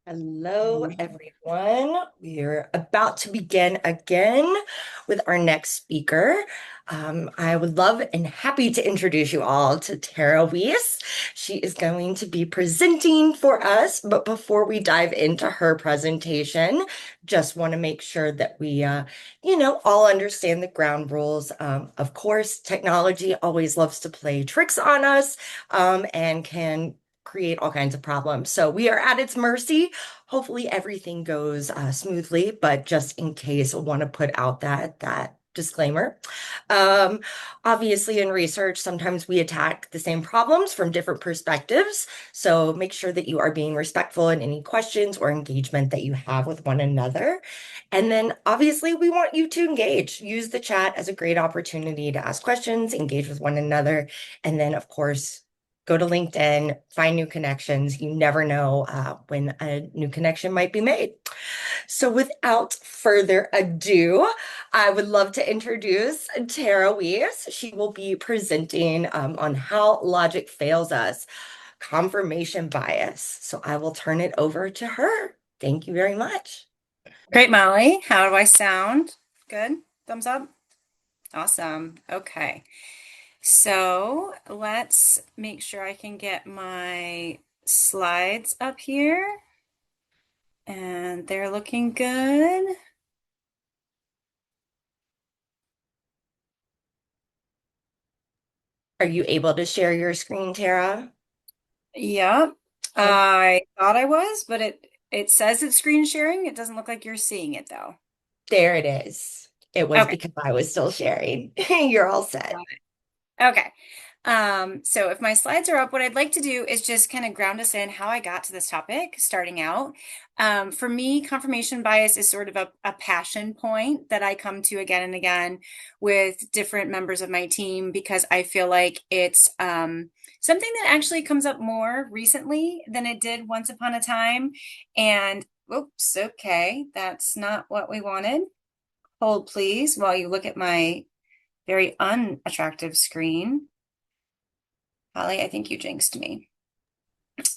Hello, everyone. We're about to begin again with our next speaker. I would love and happy to introduce you all to Terah Weese. She is going to be presenting for us, but before we dive into her presentation, just want to make sure that we all understand the ground rules. Of course, technology always loves to play tricks on us, and can create all kinds of problems. So we are at its mercy. Hopefully everything goes smoothly, but just in case, I want to put out that disclaimer. Um, Obviously, in research, sometimes we attack the same problems from different perspectives. So make sure that you are being respectful in any questions or engagement that you have with one another. And then obviously, we want you to engage. Use the chat as a great opportunity to ask questions, engage with one another, and then, of course, go to LinkedIn, find new connections. You never know when a new connection might be made. So, without further ado, I would love to introduce Terah Weese. She will be presenting on how logic fails us, confirmation bias. So, I will turn it over to her. Thank you very much. Great, Molly. How do I sound? Good? Thumbs up? Awesome. Okay. So let's make sure I can get my slides up here. And they're looking good. Are you able to share your screen, Terah? Yep. Oh, I thought I was, but it says it's screen sharing. It doesn't look like you're seeing it though. there it is. It was Okay. because I was still sharing. You're all set. Okay. So if my slides are up, what I'd like to do is just kind of ground us in how I got to this topic starting out. For me, confirmation bias is sort of a passion point that I come to again and again with different members of my team because I feel like it's something that actually comes up more recently than it did once upon a time. And oops, okay, that's not what we wanted. Hold please while you look at my very unattractive screen. Holly, I think you jinxed me.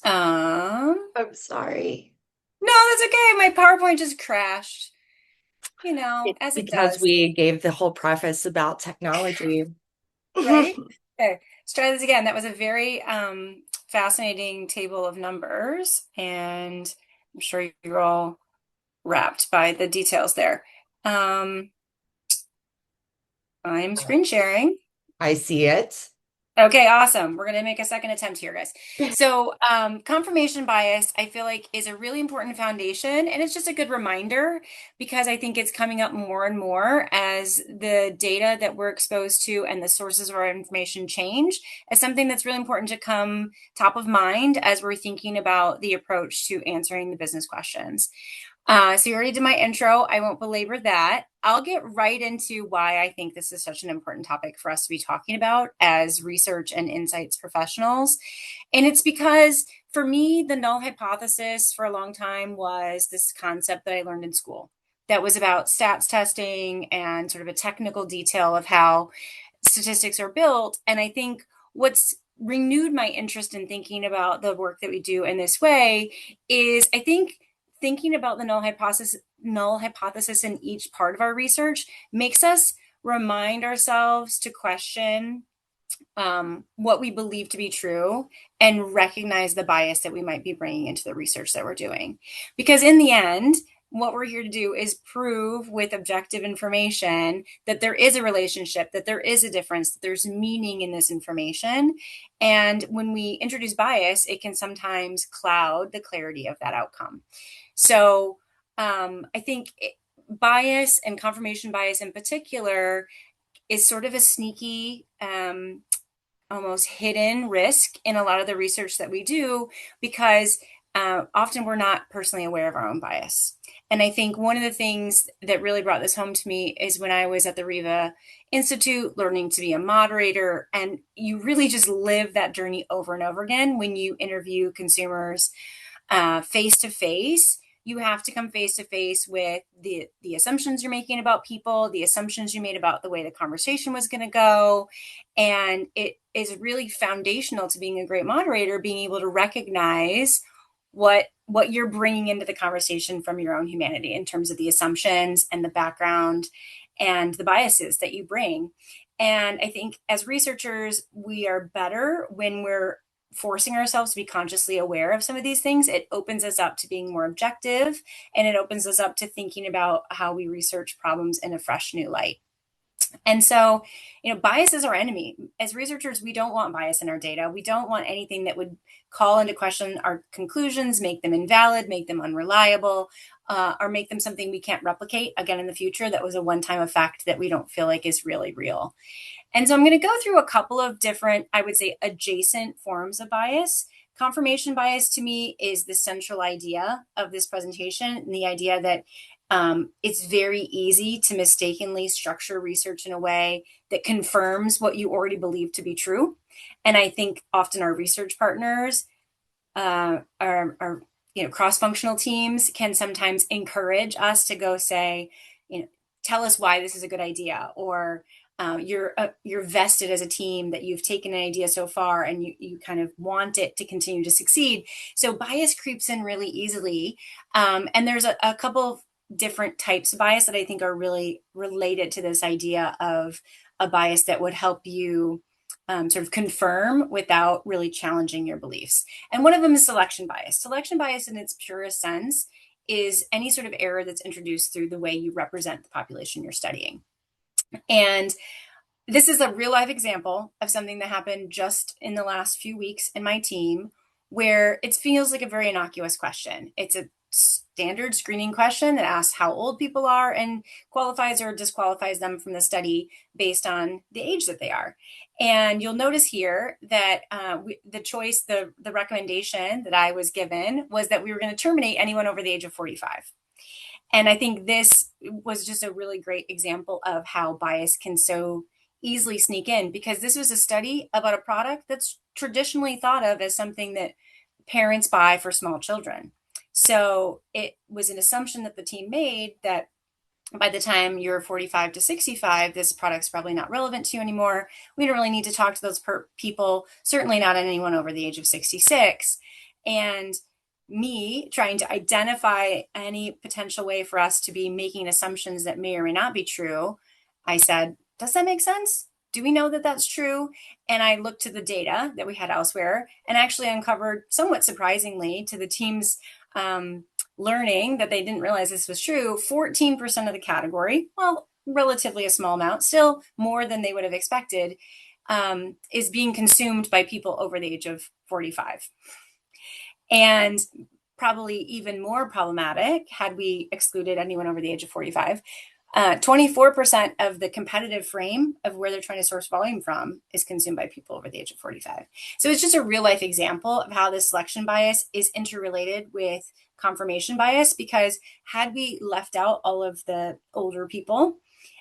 Um, I'm sorry. no, that's okay. My PowerPoint just crashed, It's as it because does, we gave the whole preface about technology. right? Okay, let's try this again. That was a very fascinating table of numbers, and I'm sure you're all wrapped by the details there. Um, I'm screen sharing. I see it. Okay, awesome. We're going to make a second attempt here, guys. So, confirmation bias, I feel like, is a really important foundation, and it's just a good reminder because I think it's coming up more and more as the data that we're exposed to and the sources of our information change as something that's really important to come top of mind as we're thinking about the approach to answering the business questions. So you already did my intro. I won't belabor that. I'll get right into why I think this is such an important topic for us to be talking about as research and insights professionals. And it's because for me, the null hypothesis for a long time was this concept that I learned in school that was about stats testing and sort of a technical detail of how statistics are built. And I think what's renewed my interest in thinking about the work that we do in this way is I think thinking about the null hypothesis in each part of our research makes us remind ourselves to question what we believe to be true and recognize the bias that we might be bringing into the research that we're doing. Because in the end, what we're here to do is prove with objective information that there is a relationship, that there is a difference, that there's meaning in this information. And when we introduce bias, it can sometimes cloud the clarity of that outcome. So I think bias and confirmation bias in particular is sort of a sneaky, almost hidden risk in a lot of the research that we do because often we're not personally aware of our own bias. And I think one of the things that really brought this home to me is when I was at the Riva Institute learning to be a moderator. And you really just live that journey over and over again when you interview consumers face to face. You have to come face to face with the assumptions you're making about people, the assumptions you made about the way the conversation was going to go, and it is really foundational to being a great moderator, being able to recognize what you're bringing into the conversation from your own humanity in terms of the assumptions and the background and the biases that you bring. And I think as researchers, we are better when we're forcing ourselves to be consciously aware of some of these things. It opens us up to being more objective, and it opens us up to thinking about how we research problems in a fresh new light. And so, bias is our enemy. As researchers, we don't want bias in our data. We don't want anything that would call into question our conclusions, make them invalid, make them unreliable, or make them something we can't replicate again in the future. That was a one-time effect that we don't feel like is really real. And so I'm going to go through a couple of different, I would say, adjacent forms of bias. Confirmation bias to me is the central idea of this presentation, and the idea that it's very easy to mistakenly structure research in a way that confirms what you already believe to be true. And I think often our research partners, our cross-functional teams can sometimes encourage us to go say, tell us why this is a good idea, or you're vested as a team that you've taken an idea so far and you kind of want it to continue to succeed. So bias creeps in really easily. And there's a couple different types of bias that I think are really related to this idea of a bias that would help you sort of confirm without really challenging your beliefs. And one of them is selection bias. Selection bias in its purest sense is any sort of error that's introduced through the way you represent the population you're studying. And this is a real life example of something that happened just in the last few weeks in my team, where it feels like a very innocuous question. It's a standard screening question that asks how old people are and qualifies or disqualifies them from the study based on the age that they are. And you'll notice here that the recommendation that I was given was that we were going to terminate anyone over the age of 45. And I think this was just a really great example of how bias can so easily sneak in, because this was a study about a product that's traditionally thought of as something that parents buy for small children. So it was an assumption that the team made that by the time you're 45 to 65, this product's probably not relevant to you anymore. We don't really need to talk to those people, certainly not anyone over the age of 66. And me trying to identify any potential way for us to be making assumptions that may or may not be true, I said, does that make sense? Do we know that that's true? And I looked to the data that we had elsewhere and actually uncovered, somewhat surprisingly to the team's learning that they didn't realize this was true, 14% of the category, well, relatively a small amount, still more than they would have expected, is being consumed by people over the age of 45. And probably even more problematic, had we excluded anyone over the age of 45, 24% of the competitive frame of where they're trying to source volume from is consumed by people over the age of 45. So it's just a real life example of how this selection bias is interrelated with confirmation bias, because had we left out all of the older people,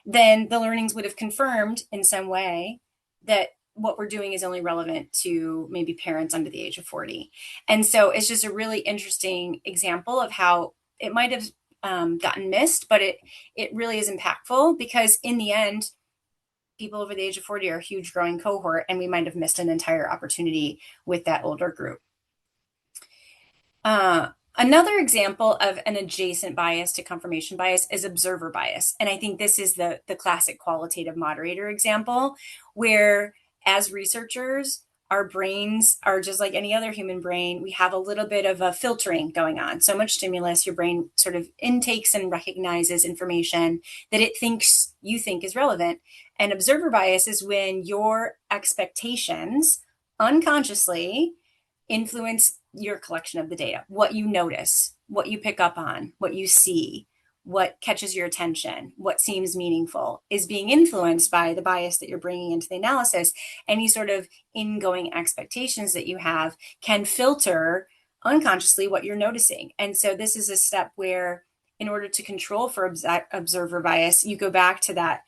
then the learnings would have confirmed in some way that what we're doing is only relevant to maybe parents under the age of 40. And so it's just a really interesting example of how it might have gotten missed, but it really is impactful, because in the end, people over the age of 40 are a huge growing cohort, and we might have missed an entire opportunity with that older group. Another example of an adjacent bias to confirmation bias is observer bias. And I think this is the classic qualitative moderator example, where as researchers, our brains are just like any other human brain. We have a little bit of a filtering going on. So much stimulus, your brain sort of intakes and recognizes information that it thinks you think is relevant. And observer bias is when your expectations unconsciously influence your collection of the data, what you notice, what you pick up on, what you see, what catches your attention, what seems meaningful is being influenced by the bias that you're bringing into the analysis. Any sort of ingoing expectations that you have can filter unconsciously what you're noticing. And so this is a step where, in order to control for observer bias, you go back to that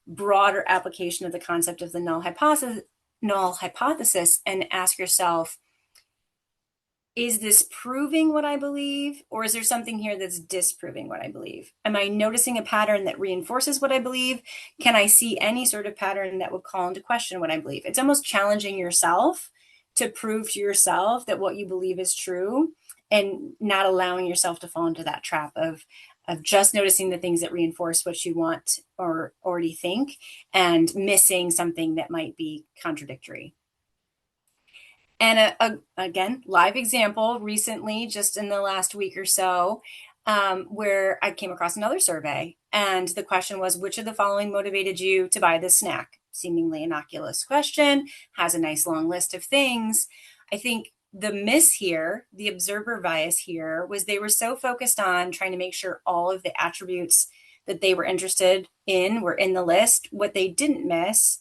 broader application of the concept of the null hypothesis and ask yourself, is this proving what I believe, or is there something here that's disproving what I believe? Am I noticing a pattern that reinforces what I believe? Can I see any sort of pattern that would call into question what I believe? It's almost challenging yourself to prove to yourself that what you believe is true. and not allowing yourself to fall into that trap of just noticing the things that reinforce what you want or already think and missing something that might be contradictory. And again, live example recently, just in the last week or so, where I came across another survey. And the question was, which of the following motivated you to buy this snack? Seemingly innocuous question, has a nice long list of things. I think the miss here, the observer bias here, was they were so focused on trying to make sure all of the attributes that they were interested in were in the list. What they didn't miss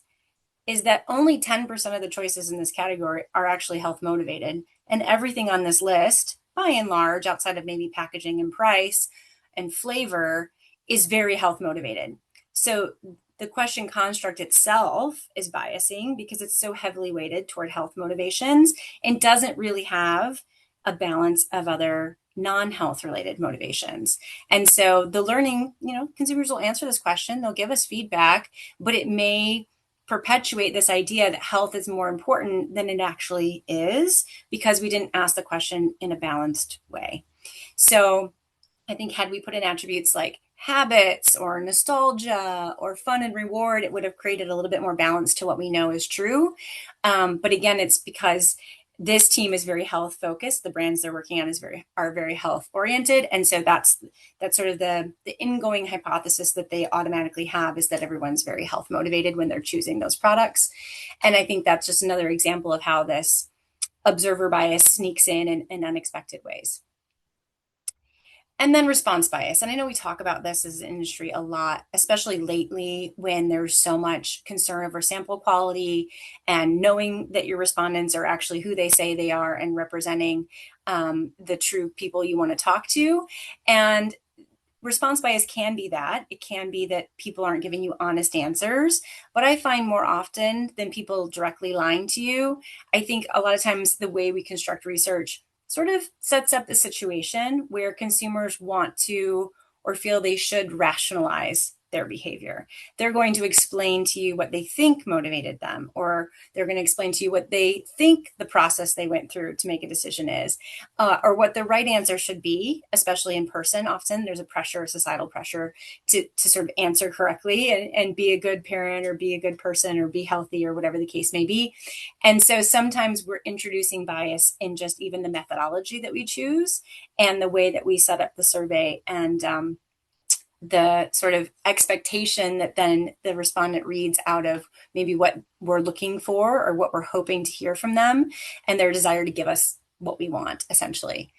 is that only 10% of the choices in this category are actually health motivated. And everything on this list, by and large, outside of maybe packaging and price and flavor, is very health motivated. So the question construct itself is biasing because it's so heavily weighted toward health motivations and doesn't really have a balance of other non-health related motivations. And so the learning, consumers will answer this question, they'll give us feedback, but it may perpetuate this idea that health is more important than it actually is because we didn't ask the question in a balanced way. So I think had we put in attributes like habits or nostalgia or fun and reward, it would have created a little bit more balance to what we know is true. But again, it's because this team is very health focused. The brands they're working on are very health oriented, and so that's sort of the ingoing hypothesis that they automatically have is that everyone's very health motivated when they're choosing those products. And I think that's just another example of how this observer bias sneaks in unexpected ways. And then response bias. And I know we talk about this as an industry a lot, especially lately when there's so much concern over sample quality and knowing that your respondents are actually who they say they are and representing the true people you want to talk to. And response bias can be that. It can be that people aren't giving you honest answers. But I find more often than people directly lying to you, I think a lot of times the way we construct research sort of sets up the situation where consumers want to or feel they should rationalize their behavior. They're going to explain to you what they think motivated them, or they're going to explain to you what they think the process they went through to make a decision is, or what the right answer should be, especially in person. Often there's a societal pressure to sort of answer correctly and be a good parent or be a good person or be healthy or whatever the case may be. And so sometimes we're introducing bias in just even the methodology that we choose and the way that we set up the survey and the sort of expectation that then the respondent reads out of maybe what we're looking for or what we're hoping to hear from them and their desire to give us what we want, essentially.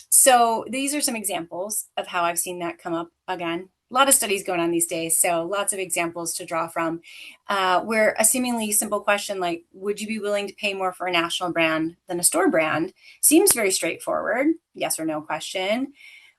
So these are some examples of how I've seen that come up again. A lot of studies going on these days, so lots of examples to draw from, where a seemingly simple question like, would you be willing to pay more for a national brand than a store brand, seems very straightforward, yes or no question.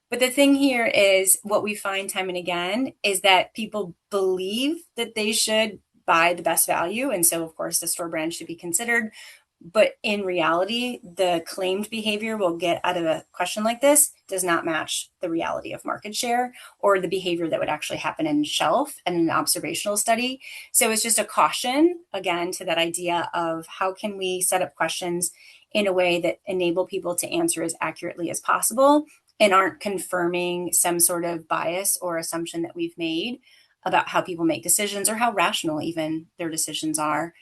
But the thing here is what we find time and again is that people believe that they should buy the best value. And so, of course, the store brand should be considered. But in reality, the claimed behavior we'll get out of a question like this does not match the reality of market share or the behavior that would actually happen in shelf and an observational study. So it's just a caution, again, to that idea of how can we set up questions in a way that enable people to answer as accurately as possible and aren't confirming some sort of bias or assumption that we've made about how people make decisions or how rational even their decisions are.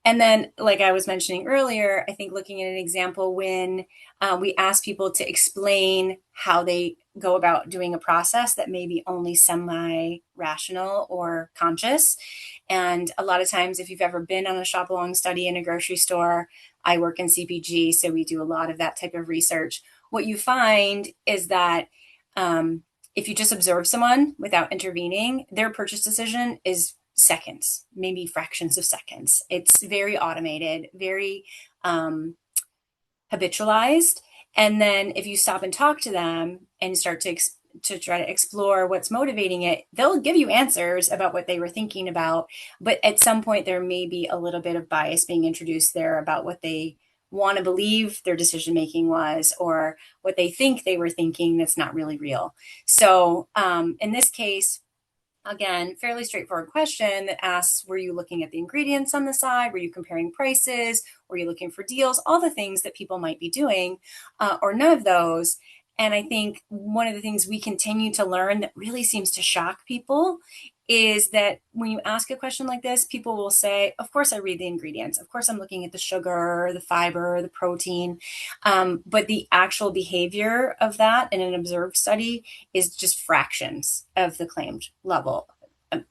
And then, like I was mentioning earlier, I think looking at an example when we ask people to explain how they go about doing a process that may be only semi-rational or conscious. And a lot of times, if you've ever been on a shop along study in a grocery store, I work in CPG, so we do a lot of that type of research. What you find is that if you just observe someone without intervening, their purchase decision is seconds, maybe fractions of seconds. It's very automated, very habitualized. And then if you stop and talk to them and start to try to explore what's motivating it, they'll give you answers about what they were thinking about. But at some point, there may be a little bit of bias being introduced there about what they want to believe their decision making was or what they think they were thinking that's not really real. So in this case, Again, fairly straightforward question that asks, were you looking at the ingredients on the side? Were you comparing prices? Were you looking for deals? All the things that people might be doing, or none of those. And I think one of the things we continue to learn that really seems to shock people is that when you ask a question like this, people will say, of course, I read the ingredients. Of course, I'm looking at the sugar, the fiber, the protein. But the actual behavior of that in an observed study is just fractions of the claimed level.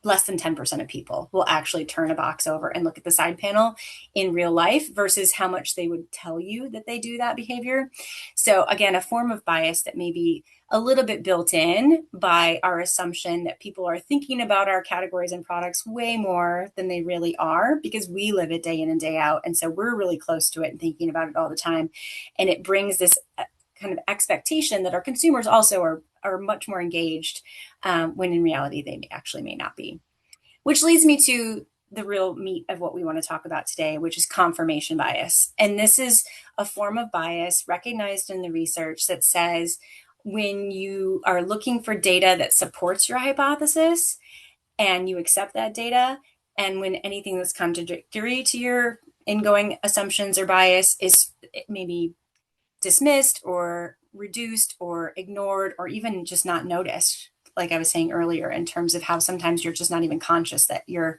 Less than 10% of people will actually turn a box over and look at the side panel in real life versus how much they would tell you that they do that behavior. So, again, a form of bias that may be a little bit built in by our assumption that people are thinking about our categories and products way more than they really are because we live it day in and day out. And so we're really close to it and thinking about it all the time. And it brings this kind of expectation that our consumers also are much more engaged when in reality they actually may not be. Which leads me to the real meat of what we want to talk about today, which is confirmation bias. And this is a form of bias recognized in the research that says when you are looking for data that supports your hypothesis and you accept that data, and when anything that's contradictory to your ingoing assumptions or bias is maybe dismissed or reduced or ignored or even just not noticed, like I was saying earlier, in terms of how sometimes you're just not even conscious that you're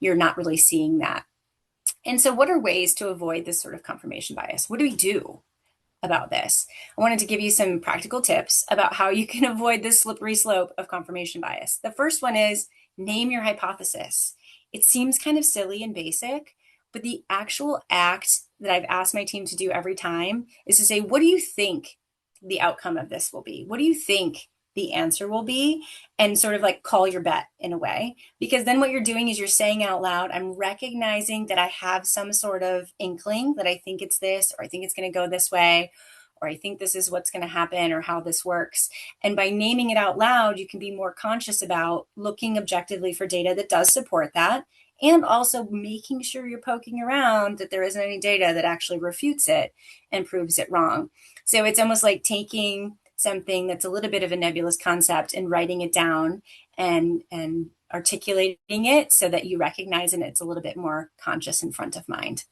not really seeing that. And so what are ways to avoid this sort of confirmation bias? What do we do about this? I wanted to give you some practical tips about how you can avoid this slippery slope of confirmation bias. The first one is name your hypothesis. It seems kind of silly and basic, but the actual act that I've asked my team to do every time is to say, what do you think the outcome of this will be? What do you think the answer will be? And sort of like call your bet in a way, because then what you're doing is you're saying out loud, I'm recognizing that I have some sort of inkling that I think it's this, or I think it's going to go this way, or I think this is what's going to happen, or how this works. And by naming it out loud, you can be more conscious about looking objectively for data that does support that, and also making sure you're poking around that there isn't any data that actually refutes it and proves it wrong. So it's almost like taking something that's a little bit of a nebulous concept and writing it down and articulating it so that you recognize it, it's a little bit more conscious and front of mind.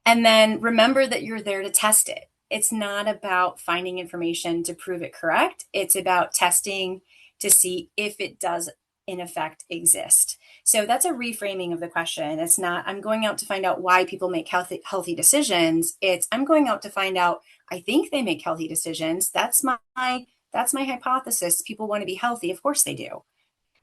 And then remember that you're there to test it. It's not about finding information to prove it correct. It's about testing to see if it does in effect exist. So that's a reframing of the question. It's not, I'm going out to find out why people make healthy decisions. It's, I'm going out to find out, I think they make healthy decisions. That's my hypothesis. People want to be healthy. Of course they do.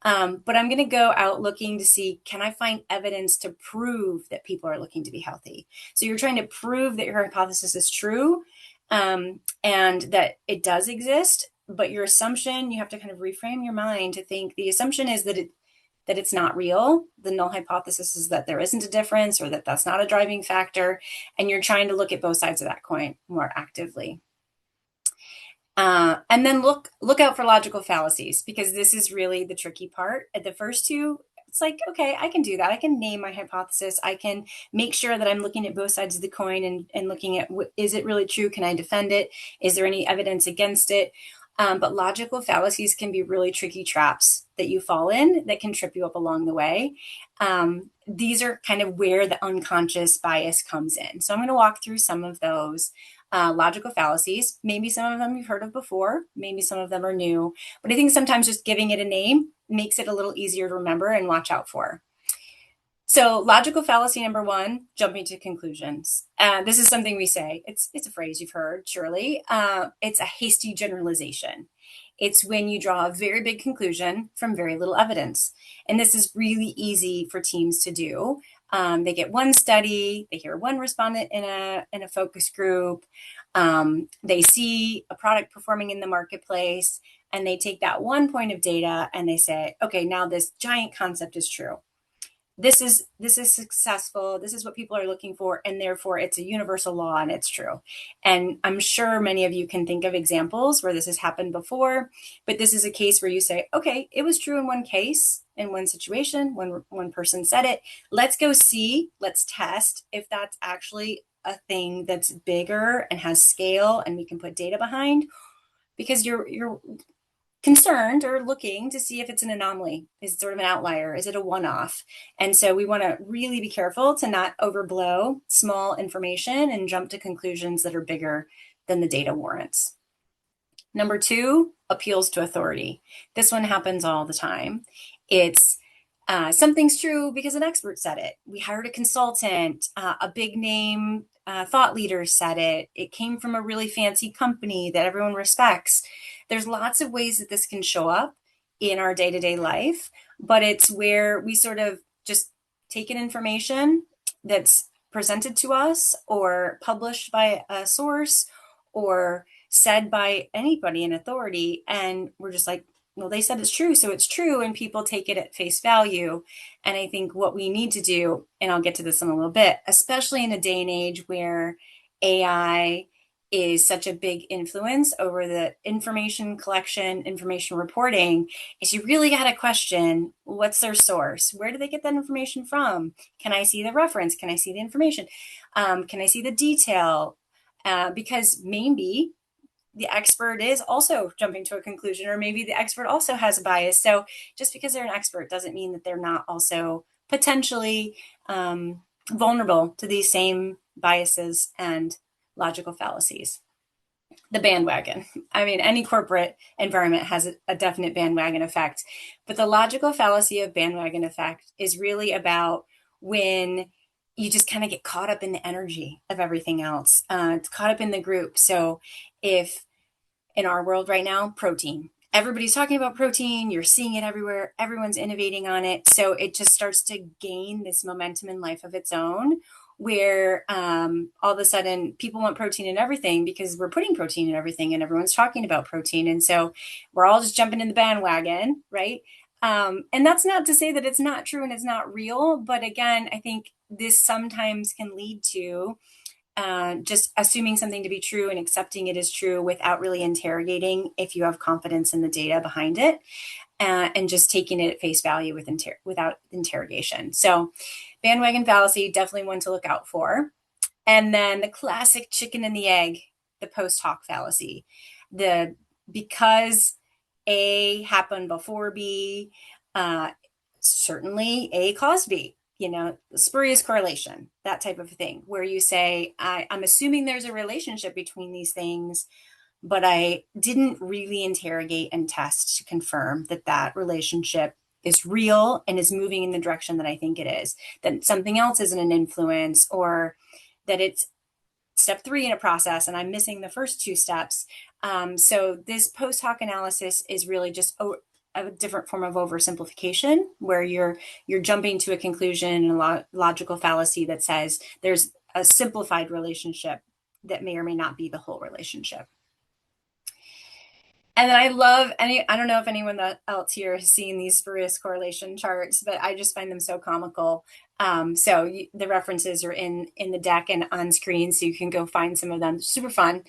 But I'm going to go out looking to see, can I find evidence to prove that people are looking to be healthy? So you're trying to prove that your hypothesis is true, and that it does exist. But your assumption, you have to kind of reframe your mind to think the assumption is that it's not real. The null hypothesis is that there isn't a difference, or that that's not a driving factor. And you're trying to look at both sides of that coin more actively. And then look out for logical fallacies, because this is really the tricky part. At the first two, it's like, okay, I can do that. I can name my hypothesis. I can make sure that I'm looking at both sides of the coin and looking at, is it really true? Can I defend it? Is there any evidence against it? But logical fallacies can be really tricky traps that you fall in that can trip you up along the way. These are kind of where the unconscious bias comes in. So I'm going to walk through some of those. Logical fallacies. Maybe some of them you've heard of before, maybe some of them are new, but I think sometimes just giving it a name makes it a little easier to remember and watch out for. So logical fallacy number one, jumping to conclusions. This is something we say. It's a phrase you've heard, surely. It's a hasty generalization. It's when you draw a very big conclusion from very little evidence. And this is really easy for teams to do. They get one study, they hear one respondent in a focus group, they see a product performing in the marketplace, and they take that one point of data and they say, okay, now this giant concept is true. This is successful. This is what people are looking for, and therefore it's a universal law and it's true. And I'm sure many of you can think of examples where this has happened before, but this is a case where you say, okay, it was true in one case, in one situation, when one person said it. Let's go see, let's test if that's actually a thing that's bigger and has scale and we can put data behind, because you're concerned or looking to see if it's an anomaly. Is it sort of an outlier? Is it a one-off? And so we want to really be careful to not overblow small information and jump to conclusions that are bigger than the data warrants. Number two, appeals to authority. This one happens all the time. It's something's true because an expert said it. We hired a consultant, a big name thought leader said it. It came from a really fancy company that everyone respects. There's lots of ways that this can show up in our day to day life, but it's where we sort of just take an information that's presented to us or published by a source or said by anybody in authority, and we're just like, well, they said it's true, so it's true, and people take it at face value. And I think what we need to do, and I'll get to this in a little bit, especially in a day and age where AI is such a big influence over the information collection, information reporting, is you really got to question, what's their source? Where do they get that information from? Can I see the reference? Can I see the information? Can I see the detail? Because maybe the expert is also jumping to a conclusion, or maybe the expert also has a bias. So just because they're an expert doesn't mean that they're not also potentially vulnerable to these same biases and logical fallacies. The bandwagon. I mean, any corporate environment has a definite bandwagon effect, but the logical fallacy of bandwagon effect is really about when you just kind of get caught up in the energy of everything else. It's caught up in the group. So if in our world right now, protein. Everybody's talking about protein. You're seeing it everywhere. Everyone's innovating on it. So it just starts to gain this momentum in life of its own, where all of a sudden people want protein in everything because we're putting protein in everything and everyone's talking about protein. And so we're all just jumping in the bandwagon, right? And that's not to say that it's not true and it's not real. But again, I think this sometimes can lead to just assuming something to be true and accepting it as true without really interrogating if you have confidence in the data behind it, and just taking it at face value without interrogation. So bandwagon fallacy, definitely one to look out for. And then the classic chicken and the egg, the post hoc fallacy. The because A happened before B, certainly A caused B, spurious correlation, that type of thing, where you say, I'm assuming there's a relationship between these things, but I didn't really interrogate and test to confirm that that relationship is real and is moving in the direction that I think it is, that something else isn't an influence, or that it's step 3 in a process and I'm missing the first 2 steps. So this post hoc analysis is really just a different form of oversimplification, where you're jumping to a conclusion and a logical fallacy that says there's a simplified relationship that may or may not be the whole relationship. And then I don't know if anyone else here has seen these spurious correlation charts, but I just find them so comical. The references are in the deck and on screen, so you can go find some of them. Super fun.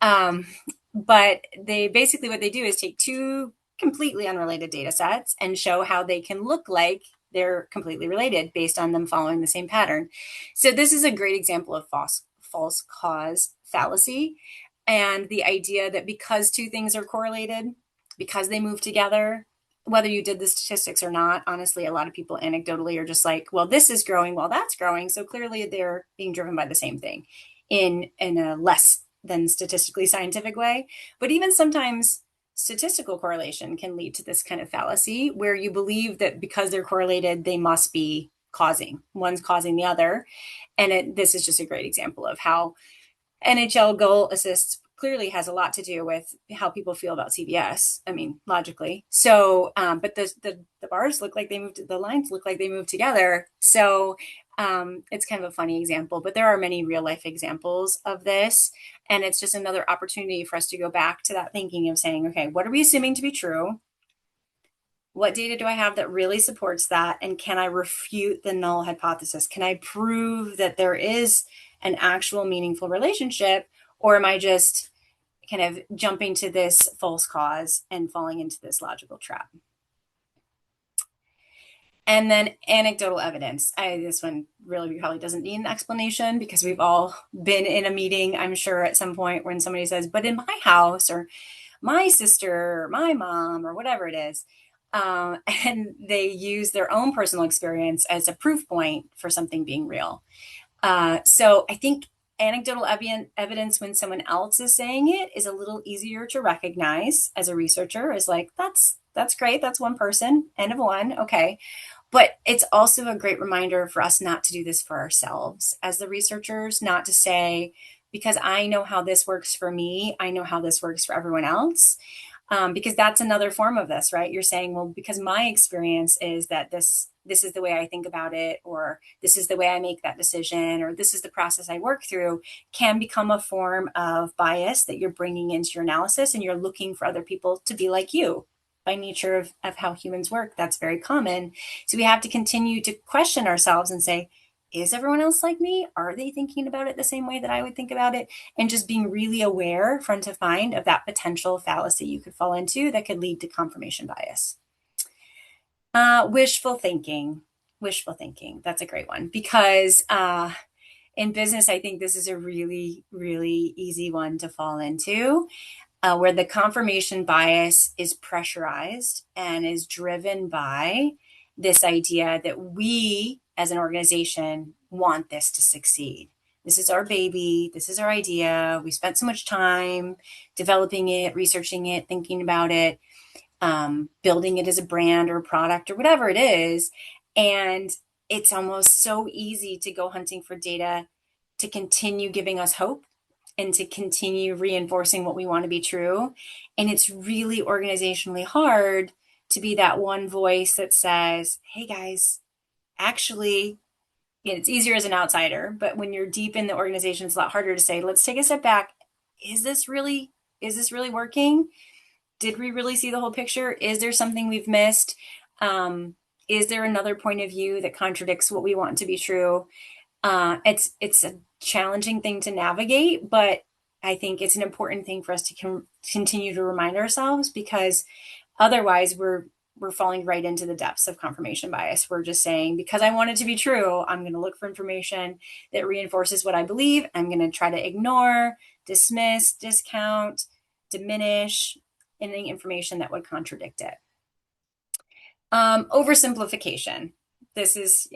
But they basically, what they do is take 2 completely unrelated data sets and show how they can look like they're completely related based on them following the same pattern. So this is a great example of false cause fallacy, and the idea that because 2 things are correlated, because they move together, whether you did the statistics or not, honestly, a lot of people anecdotally are just like, well, this is growing while that's growing, so clearly they're being driven by the same thing in a less than statistically scientific way. But even sometimes statistical correlation can lead to this kind of fallacy, where you believe that because they're correlated, they must be causing, one's causing the other. And this is just a great example of how NHL goal assists clearly has a lot to do with how people feel about CBS. I mean, logically. So, but the bars look like they moved, the lines look like they moved together. So it's kind of a funny example, but there are many real life examples of this. And it's just another opportunity for us to go back to that thinking of saying, okay, what are we assuming to be true? What data do I have that really supports that? And can I refute the null hypothesis? Can I prove that there is an actual meaningful relationship? Or am I just kind of jumping to this false cause and falling into this logical trap? And then anecdotal evidence. This one really probably doesn't need an explanation, because we've all been in a meeting, I'm sure, at some point when somebody says, but in my house, or my sister, or my mom, or whatever it is. And they use their own personal experience as a proof point for something being real. So I think anecdotal evidence when someone else is saying it is a little easier to recognize as a researcher, is like, that's great. That's one person, N of one. Okay. But it's also a great reminder for us not to do this for ourselves as the researchers, not to say, because I know how this works for me, I know how this works for everyone else. Because that's another form of this, right? You're saying, well, because my experience is that this is the way I think about it, or this is the way I make that decision, or this is the process I work through, can become a form of bias that you're bringing into your analysis, and you're looking for other people to be like you. By nature of how humans work, that's very common. So we have to continue to question ourselves and say, is everyone else like me? Are they thinking about it the same way that I would think about it? And just being really aware, front of mind, of that potential fallacy you could fall into that could lead to confirmation bias. Wishful thinking. Wishful thinking. That's a great one, because in business, I think this is a really, really easy one to fall into, where the confirmation bias is pressurized and is driven by this idea that we as an organization want this to succeed. This is our baby. This is our idea. We spent so much time developing it, researching it, thinking about it, building it as a brand or a product or whatever it is. And it's almost so easy to go hunting for data to continue giving us hope and to continue reinforcing what we want to be true. And it's really organizationally hard to be that one voice that says, hey guys, actually, it's easier as an outsider, but when you're deep in the organization, it's a lot harder to say, let's take a step back. Is this really working? Did we really see the whole picture? Is there something we've missed? Is there another point of view that contradicts what we want to be true? It's a challenging thing to navigate, but I think it's an important thing for us to continue to remind ourselves, because otherwise we're falling right into the depths of confirmation bias. We're just saying, because I want it to be true, I'm going to look for information that reinforces what I believe. I'm going to try to ignore, dismiss, discount, diminish any information that would contradict it. Oversimplification. This is,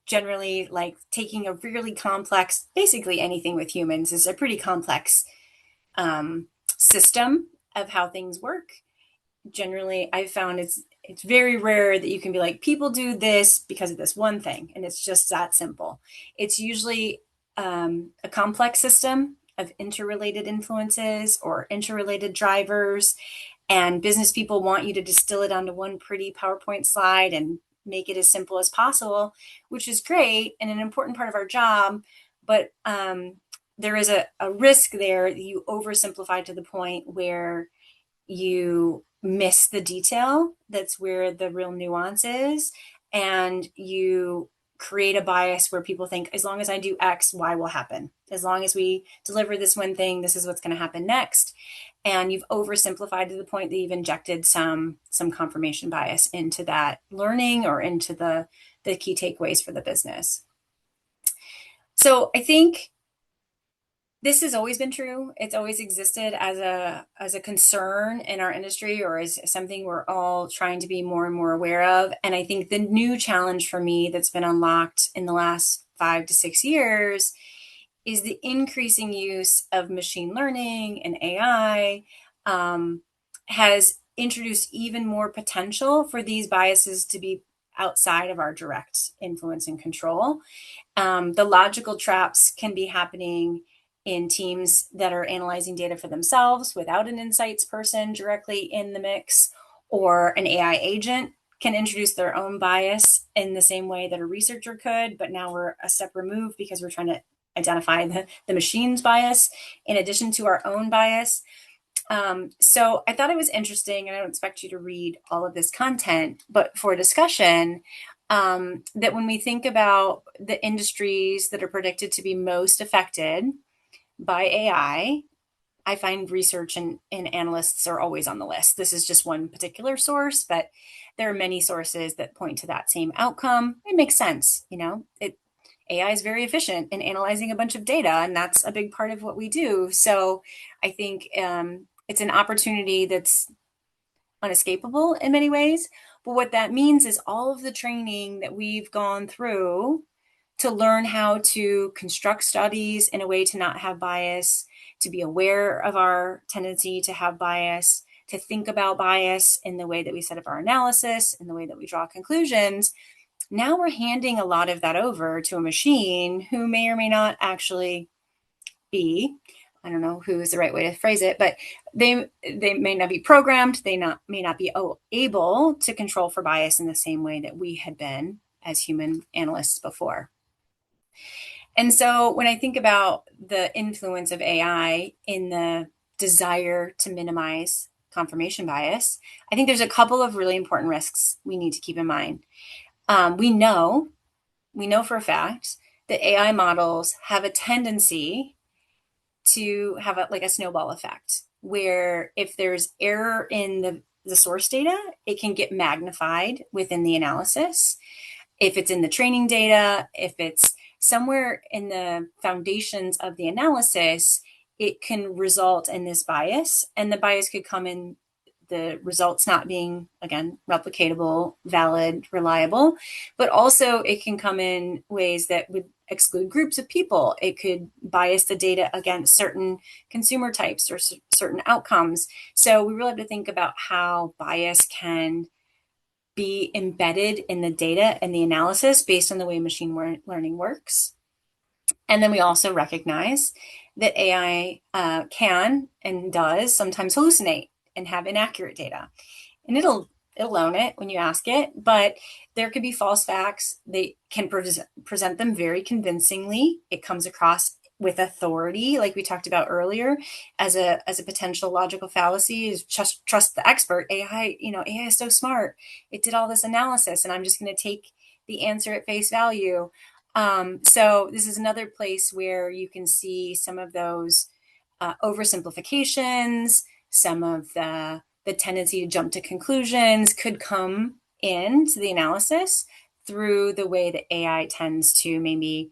generally like taking a really complex, basically anything with humans is a pretty complex system of how things work. Generally, I've found it's very rare that you can be like, people do this because of this one thing, and it's just that simple. It's usually a complex system of interrelated influences or interrelated drivers, and business people want you to distill it onto one pretty PowerPoint slide and make it as simple as possible, which is great and an important part of our job. But there is a risk there that you oversimplify to the point where you miss the detail. That's where the real nuance is. And you create a bias where people think, as long as I do X, Y will happen. As long as we deliver this one thing, this is what's going to happen next. And you've oversimplified to the point that you've injected some confirmation bias into that learning or into the key takeaways for the business. So I think this has always been true. It's always existed as a concern in our industry, or as something we're all trying to be more and more aware of. And I think the new challenge for me that's been unlocked in the last 5 to 6 years is the increasing use of machine learning and AI has introduced even more potential for these biases to be outside of our direct influence and control. The logical traps can be happening in teams that are analyzing data for themselves without an insights person directly in the mix, or an AI agent can introduce their own bias in the same way that a researcher could, but now we're a step removed because we're trying to identify the machine's bias in addition to our own bias. So I thought it was interesting, and I don't expect you to read all of this content, but for discussion, that when we think about the industries that are predicted to be most affected by AI, I find research and analysts are always on the list. This is just one particular source, but there are many sources that point to that same outcome. It makes sense. AI is very efficient in analyzing a bunch of data, and that's a big part of what we do. So I think It's an opportunity that's unescapable in many ways. But what that means is all of the training that we've gone through to learn how to construct studies in a way to not have bias, to be aware of our tendency to have bias, to think about bias in the way that we set up our analysis, in the way that we draw conclusions. Now we're handing a lot of that over to a machine who may or may not actually be, I don't know who is the right way to phrase it, but they may not be programmed, may not be able to control for bias in the same way that we had been as human analysts before. And so when I think about the influence of AI in the desire to minimize confirmation bias, I think there's a couple of really important risks we need to keep in mind. We know for a fact that AI models have a tendency to have like a snowball effect, where if there's error in the source data, it can get magnified within the analysis. If it's in the training data, if it's somewhere in the foundations of the analysis, it can result in this bias. And the bias could come in the results not being, again, replicatable, valid, reliable, but also it can come in ways that would exclude groups of people. It could bias the data against certain consumer types or certain outcomes. So we really have to think about how bias can be embedded in the data and the analysis based on the way machine learning works. And then we also recognize that AI can and does sometimes hallucinate and have inaccurate data. And it'll own it when you ask it, but there could be false facts. They can present them very convincingly. It comes across with authority, like we talked about earlier, as a potential logical fallacy is just trust the expert. AI is so smart. It did all this analysis, and I'm just going to take the answer at face value. So this is another place where you can see some of those oversimplifications, some of the tendency to jump to conclusions could come into the analysis through the way that AI tends to maybe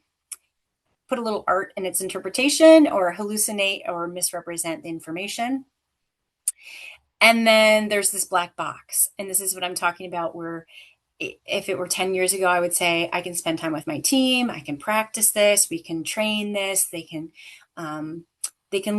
put a little art in its interpretation or hallucinate or misrepresent the information. And then there's this black box. And this is what I'm talking about, where if it were 10 years ago, I would say I can spend time with my team. I can practice this. We can train this. They can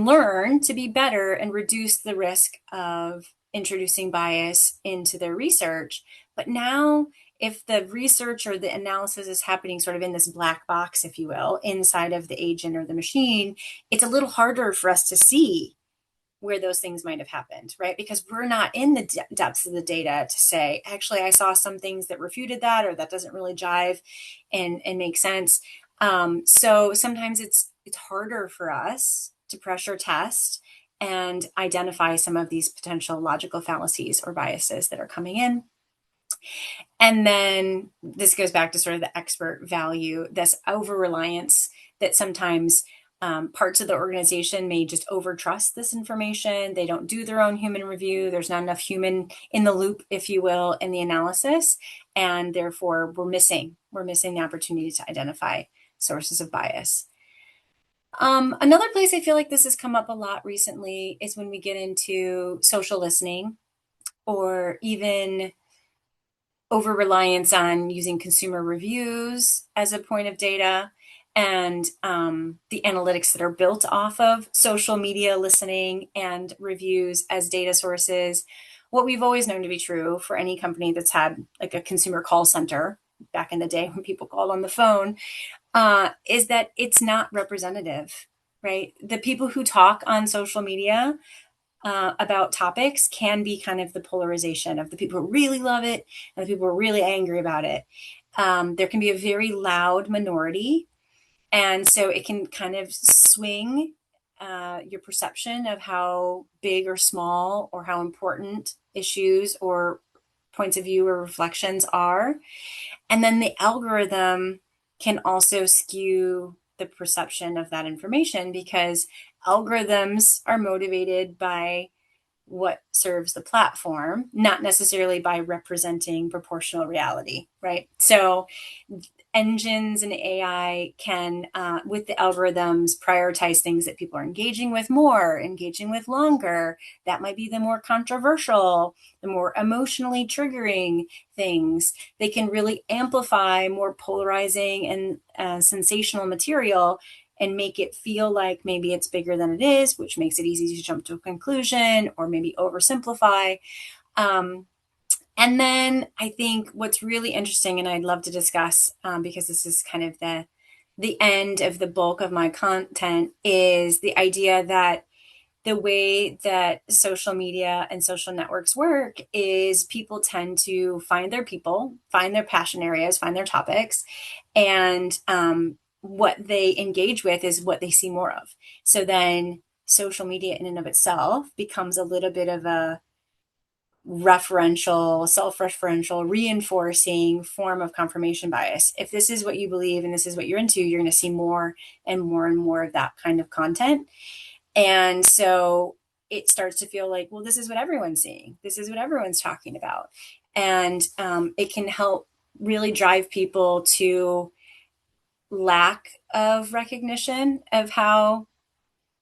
learn to be better and reduce the risk of introducing bias into their research. But now, if the research or the analysis is happening sort of in this black box, if you will, inside of the agent or the machine, it's a little harder for us to see where those things might have happened, right? Because we're not in the depths of the data to say, actually, I saw some things that refuted that, or that doesn't really jive and make sense. So sometimes it's harder for us to pressure test and identify some of these potential logical fallacies or biases that are coming in. And then this goes back to sort of the expert value, this over reliance that sometimes parts of the organization may just overtrust this information. They don't do their own human review. There's not enough human in the loop, if you will, in the analysis. And therefore, we're missing the opportunity to identify sources of bias. Another place I feel like this has come up a lot recently is when we get into social listening, or even over reliance on using consumer reviews as a point of data, and the analytics that are built off of social media listening and reviews as data sources. What we've always known to be true for any company that's had like a consumer call center back in the day when people called on the phone, is that it's not representative, right? The people who talk on social media about topics can be kind of the polarization of the people who really love it and the people who are really angry about it. There can be a very loud minority, and so it can kind of swing your perception of how big or small or how important issues or points of view or reflections are. And then the algorithm can also skew the perception of that information, because algorithms are motivated by what serves the platform, not necessarily by representing proportional reality, right? So engines and AI can, with the algorithms, prioritize things that people are engaging with more, engaging with longer. That might be the more controversial, the more emotionally triggering things. They can really amplify more polarizing and sensational material and make it feel like maybe it's bigger than it is, which makes it easy to jump to a conclusion or maybe oversimplify. Um, and then I think what's really interesting, and I'd love to discuss, because this is kind of the end of the bulk of my content, is the idea that the way that social media and social networks work is people tend to find their people, find their passion areas, find their topics, and what they engage with is what they see more of. So then social media in and of itself becomes a little bit of a referential, self-referential, reinforcing form of confirmation bias. If this is what you believe and this is what you're into, you're going to see more and more and more of that kind of content. And so it starts to feel like, well, this is what everyone's seeing. This is what everyone's talking about. And it can help really drive people to lack of recognition of how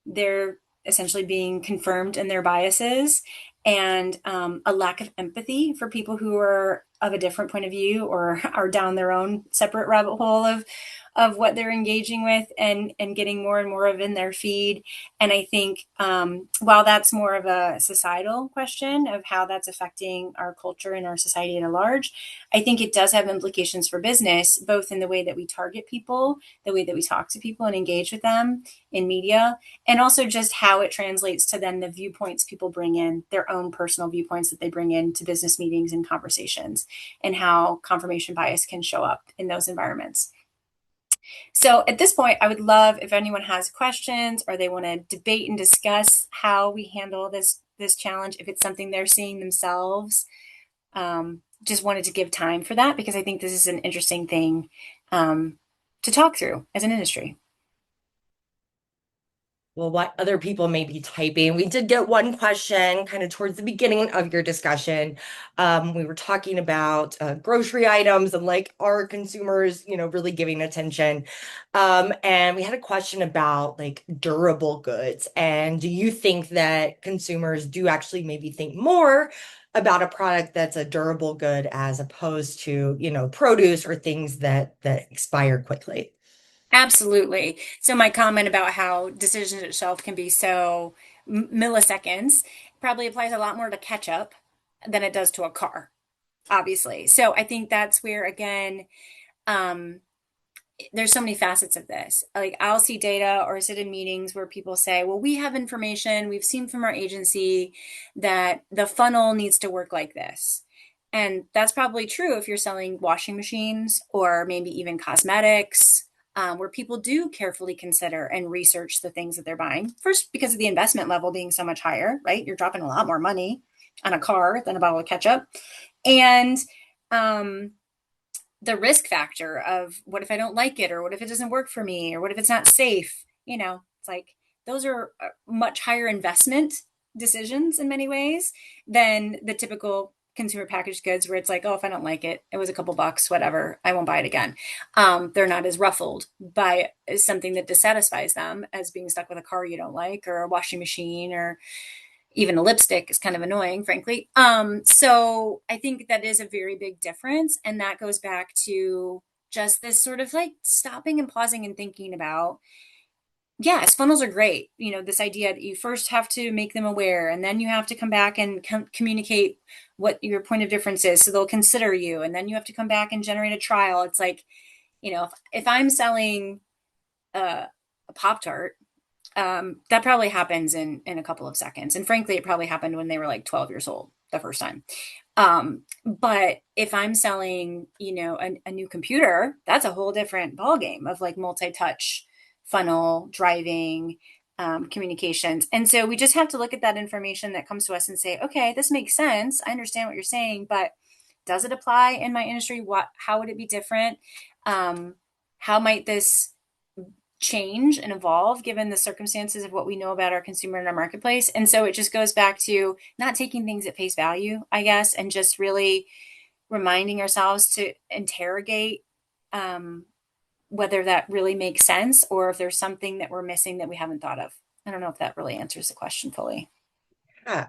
they're essentially being confirmed in their biases, and a lack of empathy for people who are of a different point of view or are down their own separate rabbit hole of what they're engaging with and getting more and more of in their feed. And I think while that's more of a societal question of how that's affecting our culture and our society at large, I think it does have implications for business, both in the way that we target people, the way that we talk to people and engage with them in media, and also just how it translates to then the viewpoints people bring in, their own personal viewpoints that they bring into business meetings and conversations, and how confirmation bias can show up in those environments. So at this point, I would love if anyone has questions or they want to debate and discuss how we handle this challenge, if it's something they're seeing themselves. Just wanted to give time for that because I think this is an interesting thing to talk through as an industry. Well, what other people may be typing. We did get one question kind of towards the beginning of your discussion. We were talking about grocery items and like are consumers, really giving attention. And we had a question about like durable goods. And do you think that consumers do actually maybe think more about a product that's a durable good as opposed to, produce or things that expire quickly? Absolutely. So my comment about how decisions itself can be so milliseconds probably applies a lot more to ketchup than it does to a car, obviously. So I think that's where again, um, there's so many facets of this. Like I'll see data or sit in meetings where people say, well, we have information, we've seen from our agency that the funnel needs to work like this. And that's probably true if you're selling washing machines or maybe even cosmetics, where people do carefully consider and research the things that they're buying. First, because of the investment level being so much higher, right? You're dropping a lot more money on a car than a bottle of ketchup. And um, the risk factor of what if I don't like it, or what if it doesn't work for me, or what if it's not safe? It's like those are much higher investment decisions in many ways than the typical consumer packaged goods where it's like, oh, if I don't like it, it was a couple bucks, whatever, I won't buy it again. They're not as ruffled by something that dissatisfies them as being stuck with a car you don't like, or a washing machine, or even a lipstick is kind of annoying, frankly. So I think that is a very big difference. And that goes back to just this sort of like stopping and pausing and thinking about, yes, funnels are great. This idea that you first have to make them aware and then you have to come back and communicate what your point of difference is. So they'll consider you. And then you have to come back and generate a trial. It's like, if I'm selling a Pop Tart, that probably happens in a couple of seconds. And frankly, it probably happened when they were like 12 years old the first time. But if I'm selling, a new computer, that's a whole different ballgame of like multi-touch funnel driving communications. And so we just have to look at that information that comes to us and say, okay, this makes sense. I understand what you're saying, but does it apply in my industry? How would it be different? How might this change and evolve given the circumstances of what we know about our consumer and our marketplace? And so it just goes back to not taking things at face value, I guess, and just really reminding ourselves to interrogate whether that really makes sense or if there's something that we're missing that we haven't thought of. I don't know if that really answers the question fully. Yeah.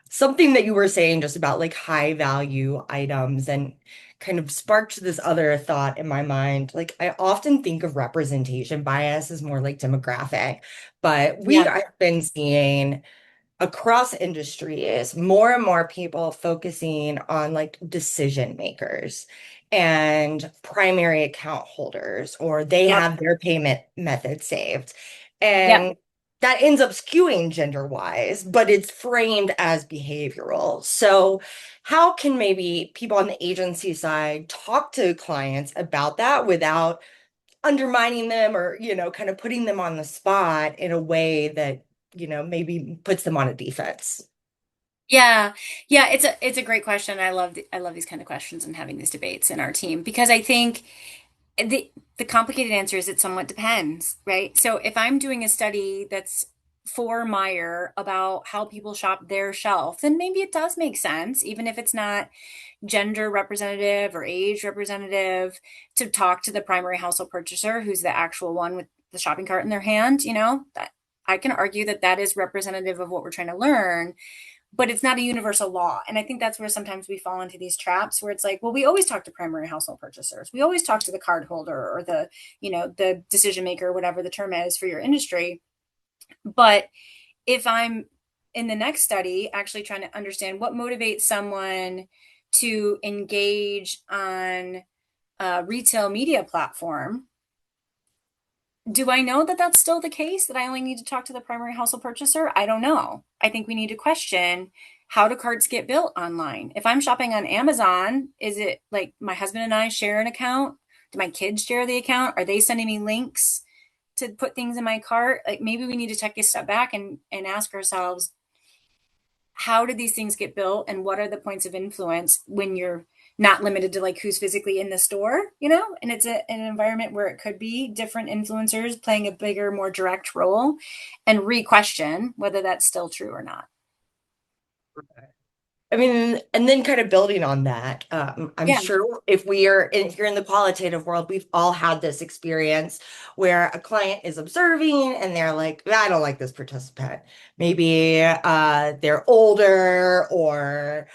Something that you were saying just about like high value items and kind of sparked this other thought in my mind. Like I often think of representation bias as more like demographic, but we Yeah. have been seeing across industries, more and more people focusing on like decision makers and primary account holders, or they Yep. have their payment method saved. Yep. And that ends up skewing gender wise, but it's framed as behavioral. So, how can maybe people on the agency side talk to clients about that without undermining them or, kind of putting them on the spot in a way that, maybe puts them on a defense? Yeah. Yeah, it's a great question. I love these kind of questions and having these debates in our team because I think the complicated answer is it somewhat depends, right? So if I'm doing a study that's for Meyer about how people shop their shelf, then maybe it does make sense, even if it's not gender representative or age representative, to talk to the primary household purchaser, who's the actual one with the shopping cart in their hand, that I can argue that that is representative of what we're trying to learn, but it's not a universal law. And I think that's where sometimes we fall into these traps where it's like, well, we always talk to primary household purchasers. We always talk to the card holder or the decision maker, whatever the term is for your industry. But if I'm in the next study actually trying to understand what motivates someone to engage on a retail media platform, do I know that that's still the case, that I only need to talk to the primary household purchaser? I don't know. I think we need to question, how do carts get built online? If I'm shopping on Amazon, is it like my husband and I share an account? Do my kids share the account? Are they sending me links to put things in my cart? Like maybe we need to take a step back and ask ourselves, how did these things get built and what are the points of influence when you're not limited to like who's physically in the store, and it's an environment where it could be different influencers playing a bigger, more direct role, and re-question whether that's still true or not. I mean, and then kind of building on that, I'm Yeah. sure if you're in the qualitative world, we've all had this experience where a client is observing and they're like, I don't like this participant. Maybe they're older or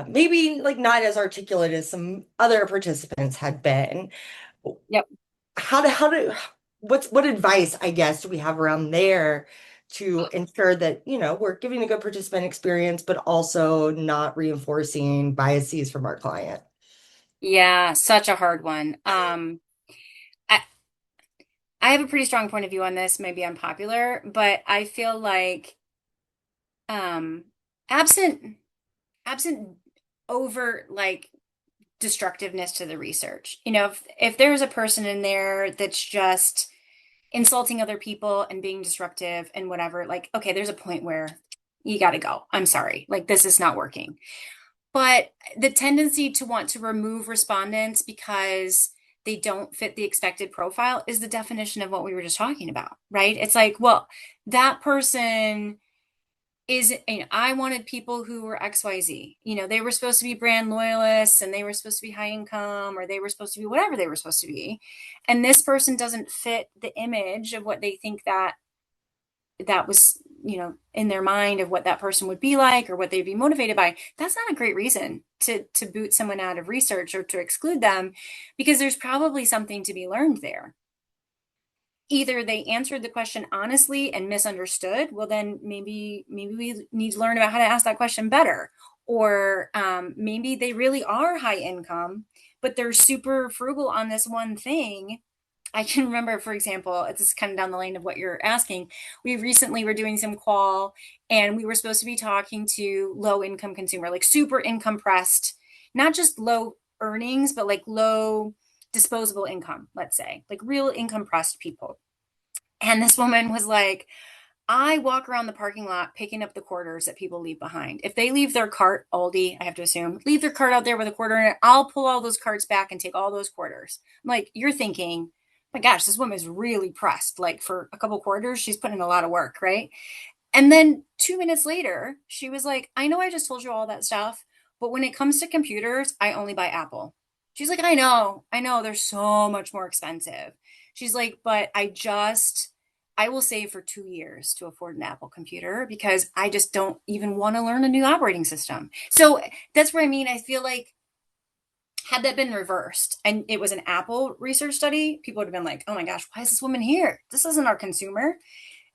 maybe like not as articulate as some other participants had been. Yep. How do what advice, I guess, do we have around there to ensure that, we're giving a good participant experience, but also not reinforcing biases from our client? Yeah, such a hard one. I, I have a pretty strong point of view on this, maybe unpopular, but I feel like um absent absent over like destructiveness to the research. If there's a person in there that's just insulting other people and being disruptive and whatever, like, okay, there's a point where you got to go. I'm sorry. Like, this is not working. But the tendency to want to remove respondents because they don't fit the expected profile is the definition of what we were just talking about, right? It's like, well, that person I wanted people who were XYZ. They were supposed to be brand loyalists and they were supposed to be high income or they were supposed to be whatever they were supposed to be. And this person doesn't fit the image of what they think that was, in their mind of what that person would be like or what they'd be motivated by. That's not a great reason to boot someone out of research or to exclude them, because there's probably something to be learned there. Either they answered the question honestly and misunderstood, well then maybe we need to learn about how to ask that question better. Or maybe they really are high income but they're super frugal on this one thing. I can remember, for example, it's kind of down the lane of what you're asking. We recently were doing some qual and we were supposed to be talking to low income consumer, like super income pressed, not just low earnings but like low disposable income, let's say, like real income pressed people. And this woman was like, I walk around the parking lot picking up the quarters that people leave behind. If they leave their cart, Aldi, I have to assume, leave their cart out there with a quarter in it, I'll pull all those carts back and take all those quarters. I'm like, you're thinking, my gosh, this woman is really pressed. Like for a couple quarters, she's putting in a lot of work, right? And then 2 minutes later, she was like, I know I just told you all that stuff, but when it comes to computers, I only buy Apple. She's like, I know, they're so much more expensive. She's like, but I will save for 2 years to afford an Apple computer because I just don't even want to learn a new operating system. So that's where I mean, I feel like had that been reversed and it was an Apple research study, people would have been like, oh my gosh, why is this woman here? This isn't our consumer.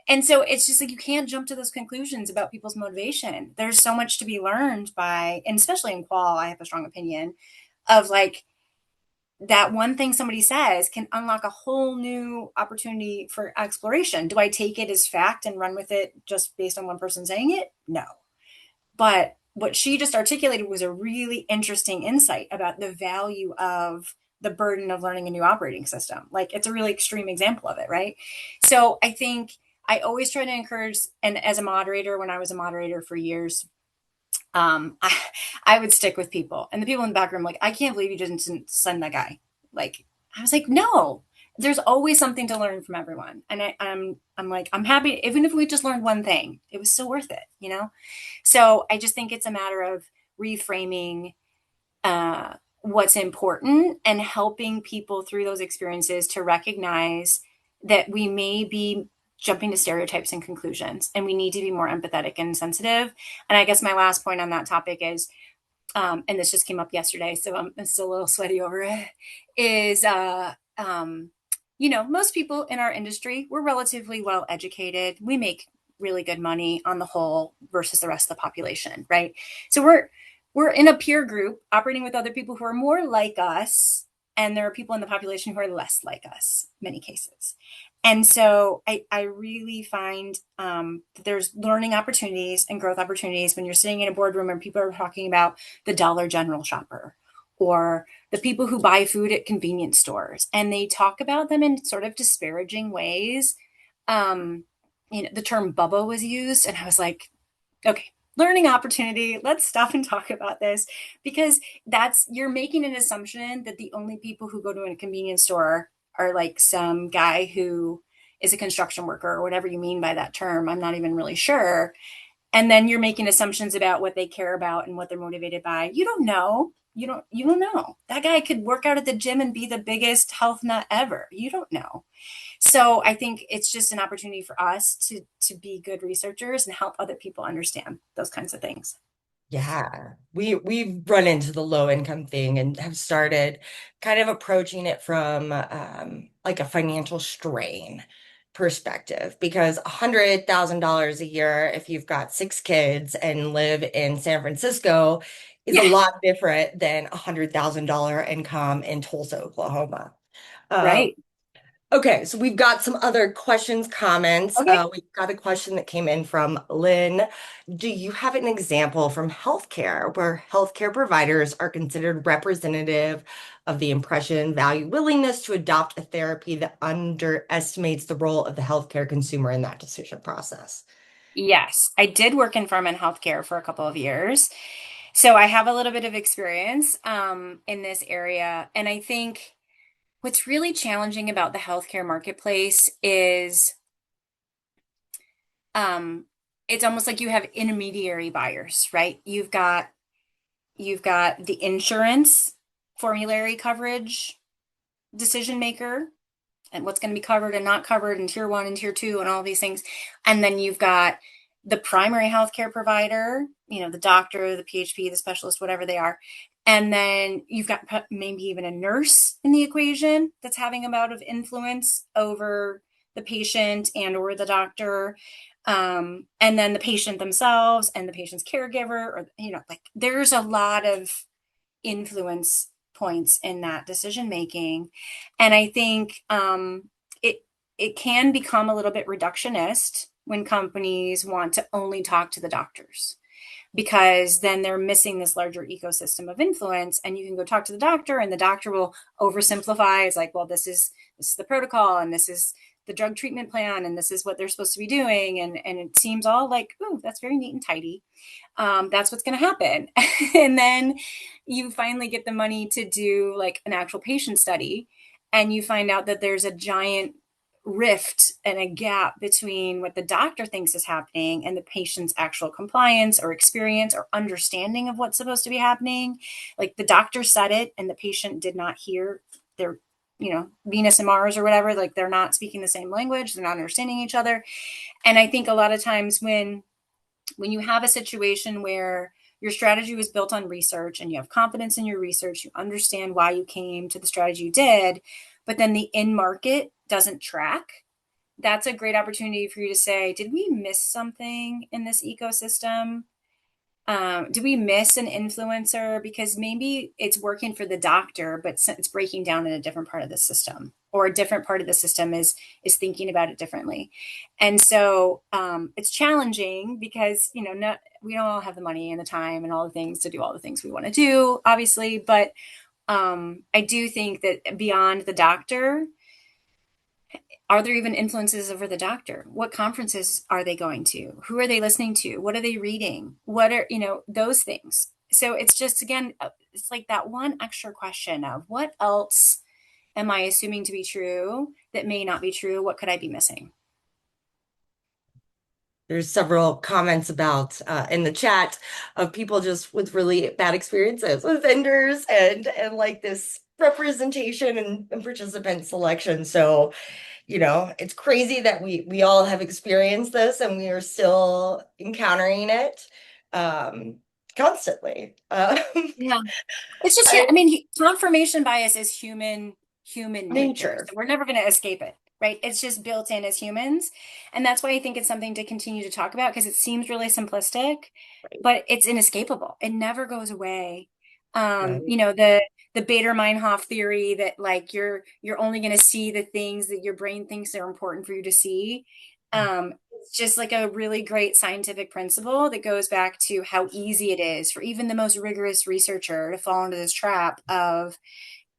And so it's just like you can't jump to those conclusions about people's motivation. There's so much to be learned by, and especially in qual, I have a strong opinion of like that one thing somebody says can unlock a whole new opportunity for exploration. Do I take it as fact and run with it just based on one person saying it? No. But what she just articulated was a really interesting insight about the value of the burden of learning a new operating system. Like it's a really extreme example of it, right? So I think I always try to encourage, and as a moderator, when I was a moderator for years, um, I, I would stick with people. And the people in the back room, like, I can't believe you didn't send that guy. Like, I was like, no, there's always something to learn from everyone. And I'm like, I'm happy, even if we just learned one thing, it was still worth it, you know? So I just think it's a matter of reframing what's important and helping people through those experiences to recognize that we may be jumping to stereotypes and conclusions and we need to be more empathetic and sensitive. And I guess my last point on that topic is, and this just came up yesterday, so I'm still a little sweaty over it, is, most people in our industry, we're relatively well educated. We make really good money on the whole versus the rest of the population, right? So we're in a peer group operating with other people who are more like us, and there are people in the population who are less like us, many cases. And so I really find that there's learning opportunities and growth opportunities when you're sitting in a boardroom and people are talking about the Dollar General shopper or the people who buy food at convenience stores, and they talk about them in sort of disparaging ways. Um, the term Bubba was used, and I was like, okay, learning opportunity. Let's stop and talk about this because you're making an assumption that the only people who go to a convenience store are like some guy who is a construction worker or whatever you mean by that term. I'm not even really sure. And then you're making assumptions about what they care about and what they're motivated by. You don't know. You don't know. That guy could work out at the gym and be the biggest health nut ever. You don't know. So I think it's just an opportunity for us to be good researchers and help other people understand those kinds of things. Yeah, we've run into the low income thing and have started kind of approaching it from like a financial strain perspective because $100,000 a year, if you've got 6 kids and live in San Francisco, is a Yeah, lot different than $100,000 income in Tulsa, Oklahoma. Um, right. Okay, so we've got some other questions, comments. Okay. We've got a question that came in from Lynn. Do you have an example from healthcare where healthcare providers are considered representative of the impression, value, willingness to adopt a therapy that underestimates the role of the healthcare consumer in that decision process? Yes, I did work in pharma and healthcare for a couple of years. So I have a little bit of experience in this area. And I think what's really challenging about the healthcare marketplace is um, it's almost like you have intermediary buyers, right? You've got the insurance formulary coverage decision maker and what's going to be covered and not covered in tier one and tier two and all these things. And then you've got the primary healthcare provider, the doctor, the PHP, the specialist, whatever they are. And then you've got maybe even a nurse in the equation that's having a amount of influence over the patient and or the doctor. And then the patient themselves and the patient's caregiver, or, like there's a lot of influence points in that decision making. And I think it can become a little bit reductionist when companies want to only talk to the doctors because then they're missing this larger ecosystem of influence, and you can go talk to the doctor and the doctor will oversimplify. It's like, well, this is the protocol and this is the drug treatment plan and this is what they're supposed to be doing, and it seems all like, oh, that's very neat and tidy. That's what's going to happen. And then you finally get the money to do like an actual patient study, and you find out that there's a giant rift and a gap between what the doctor thinks is happening and the patient's actual compliance or experience or understanding of what's supposed to be happening. Like the doctor said it and the patient did not hear their, Venus and Mars or whatever. Like they're not speaking the same language, they're not understanding each other. And I think a lot of times when you have a situation where your strategy was built on research and you have confidence in your research, you understand why you came to the strategy you did, but then the in market doesn't track, that's a great opportunity for you to say, did we miss something in this ecosystem? Do we miss an influencer? Because maybe it's working for the doctor, but it's breaking down in a different part of the system, or a different part of the system is thinking about it differently. And so it's challenging because we don't all have the money and the time and all the things to do all the things we want to do, obviously. But I do think that beyond the doctor, are there even influences over the doctor? What conferences are they going to? Who are they listening to? What are they reading? What are, those things. So it's just, again, it's like that one extra question of what else am I assuming to be true that may not be true? What could I be missing? There's several comments about in the chat of people just with really bad experiences with vendors and like this representation and participant selection. So, it's crazy that we all have experienced this and we are still encountering it constantly. Yeah. It's just, yeah, I, I mean, confirmation bias is human nature. nature. So we're never going to escape it, right? It's just built in as humans. And that's why I think it's something to continue to talk about because it seems really simplistic, Right, but it's inescapable. It never goes away. right. The Bader-Meinhof theory that like you're only going to see the things that your brain thinks are important for you to see. It's just like a really great scientific principle that goes back to how easy it is for even the most rigorous researcher to fall into this trap of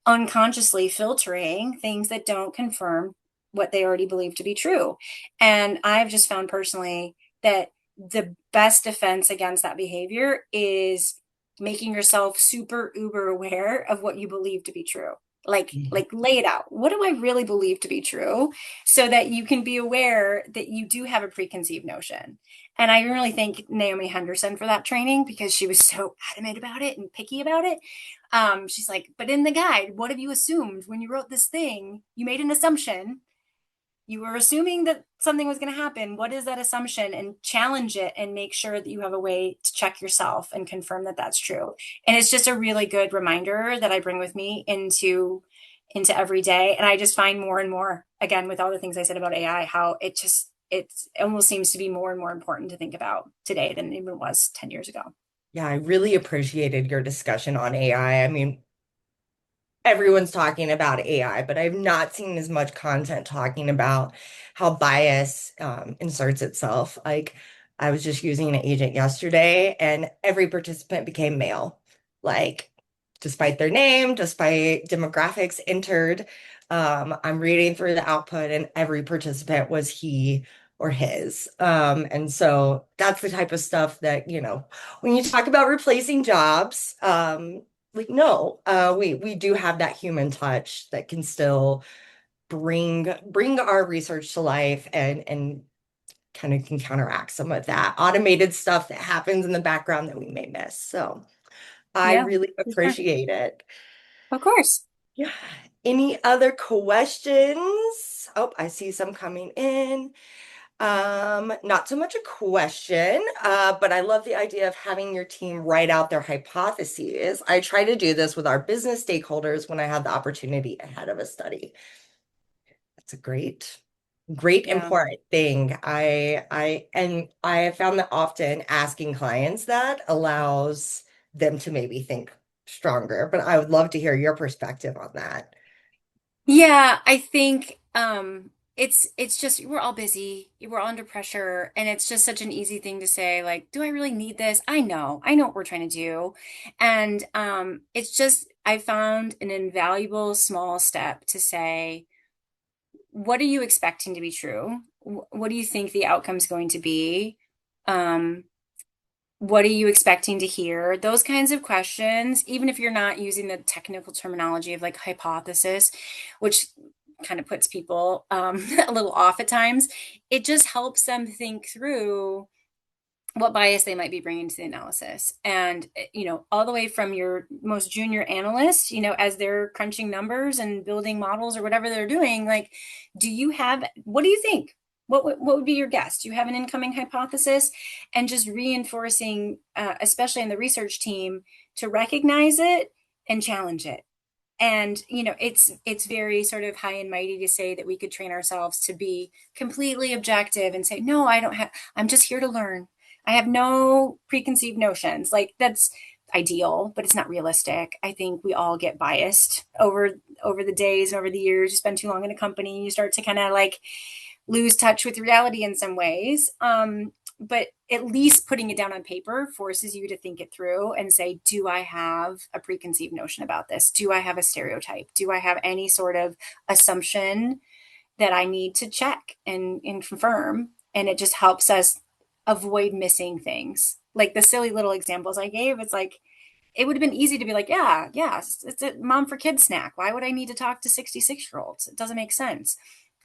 unconsciously filtering things that don't confirm what they already believe to be true. And I've just found personally that the best defense against that behavior is making yourself super uber aware of what you believe to be true. Like lay it out. What do I really believe to be true so that you can be aware that you do have a preconceived notion. And I really thank Naomi Henderson for that training because she was so adamant about it and picky about it. She's like, but in the guide, what have you assumed when you wrote this thing? You made an assumption. You were assuming that something was going to happen. What is that assumption? And challenge it and make sure that you have a way to check yourself and confirm that that's true. And it's just a really good reminder that I bring with me into every day. And I just find more and more, again, with all the things I said about AI, how it almost seems to be more and more important to think about today than it even was 10 years ago. Yeah, I really appreciated your discussion on AI. I mean, everyone's talking about AI, but I've not seen as much content talking about how bias inserts itself. Like, I was just using an agent yesterday, and every participant became male. Like, despite their name, despite demographics entered, I'm reading through the output, and every participant was he or his. And so that's the type of stuff that, when you talk about replacing jobs, like no, we do have that human touch that can still bring our research to life and kind of can counteract some of that automated stuff that happens in the background that we may miss. So I Yeah, really for sure. appreciate it. Of course. Yeah. Any other questions? Oh, I see some coming in. Not so much a question, but I love the idea of having your team write out their hypotheses. I try to do this with our business stakeholders when I have the opportunity ahead of a study. That's a great Yeah. important thing. I have found that often asking clients that allows them to maybe think stronger, but I would love to hear your perspective on that. Yeah, I think it's just we're all busy, we're all under pressure, and it's just such an easy thing to say, like, do I really need this? I know what we're trying to do. And it's just I found an invaluable small step to say, what are you expecting to be true? What do you think the outcome is going to be? Um, what are you expecting to hear? Those kinds of questions, even if you're not using the technical terminology of like hypothesis, which kind of puts people a little off at times. It just helps them think through what bias they might be bringing to the analysis. And, all the way from your most junior analyst, as they're crunching numbers and building models or whatever they're doing, like, what do you think? What would be your guess? Do you have an incoming hypothesis? And just reinforcing, especially in the research team, to recognize it and challenge it. And it's very sort of high and mighty to say that we could train ourselves to be completely objective and say, no, I'm just here to learn. I have no preconceived notions. Like, that's ideal, but it's not realistic. I think we all get biased over the days and over the years. You spend too long in a company, you start to kind of like lose touch with reality in some ways. But at least putting it down on paper forces you to think it through and say, do I have a preconceived notion about this? Do I have a stereotype? Do I have any sort of assumption that I need to check and confirm? And it just helps us avoid missing things. Like the silly little examples I gave, it's like, it would have been easy to be like, yeah, it's a mom for kids snack. Why would I need to talk to 66-year-olds? It doesn't make sense.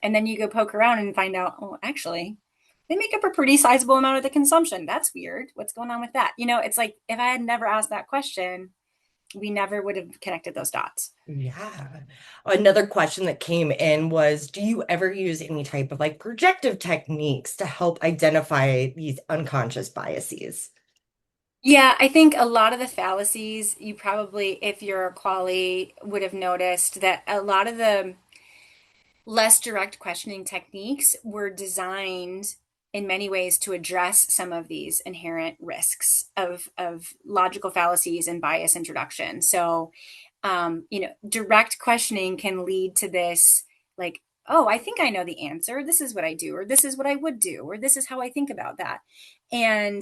And then you go poke around and find out, oh, actually, they make up a pretty sizable amount of the consumption. That's weird. What's going on with that? It's like if I had never asked that question, we never would have connected those dots. Yeah. Another question that came in was, do you ever use any type of like projective techniques to help identify these unconscious biases? Yeah, I think a lot of the fallacies, you probably, if you're a quali, would have noticed that a lot of the less direct questioning techniques were designed in many ways to address some of these inherent risks of logical fallacies and bias introduction. So, direct questioning can lead to this, like, oh, I think I know the answer. This is what I do, or this is what I would do, or this is how I think about that. And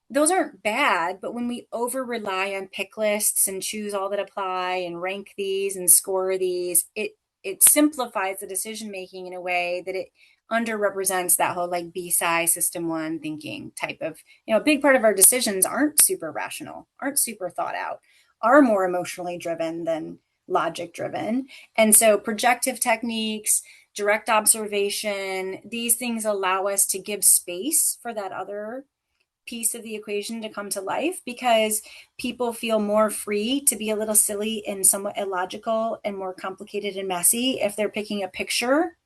those aren't bad, but when we over rely on pick lists and choose all that apply and rank these and score these, it simplifies the decision making in a way that it underrepresents that whole like BSI system one thinking type of, a big part of our decisions aren't super rational, aren't super thought out, are more emotionally driven than logic driven. And so projective techniques, direct observation, these things allow us to give space for that other piece of the equation to come to life because people feel more free to be a little silly and somewhat illogical and more complicated and messy if they're picking a picture